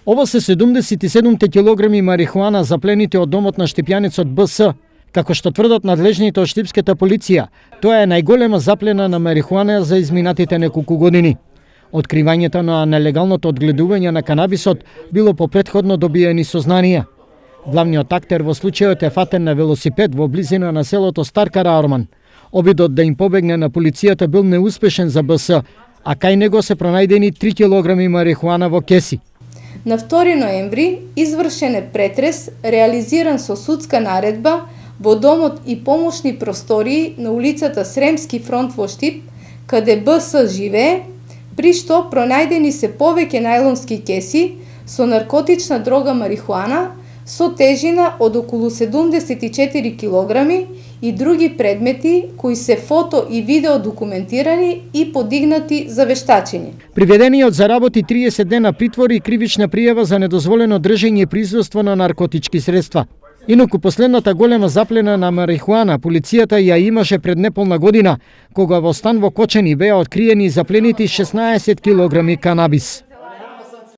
Ова се 77 килограми марихуана заплените од домот на штипјанецот БС. Како што тврдат надлежните од штипската полиција, тоа е најголема заплена на марихуана за изминатите неколку години. Откривањето на нелегалното одгледување на канабисот било по претходно добиени сознанија. Главниот актер во случајот е фатен на велосипед во близина на селото Стар Караорман. Обидот да им побегне на полицијата бил неуспешен за БС, а кај него се пронајдени 3 килограми марихуана во кеси. На 2 ноември извршен е претрес реализиран со судска наредба во домот и помошни простории на улицата Сремски фронт во Штип, каде БС живее, при што пронајдени се повеќе најлонски кеси со наркотична дрога марихуана со тежина од околу 74 килограми и други предмети кои се фото и видео документирани и подигнати за вештачење. Приведениот заработи 30 дена притвор и кривична пријава за недозволено држење и производство на наркотички средства. Инаку последната голема заплена на марихуана полицијата ја имаше пред неполна година, кога во стан во Кочани беа откриени и запленити 16 килограми канабис.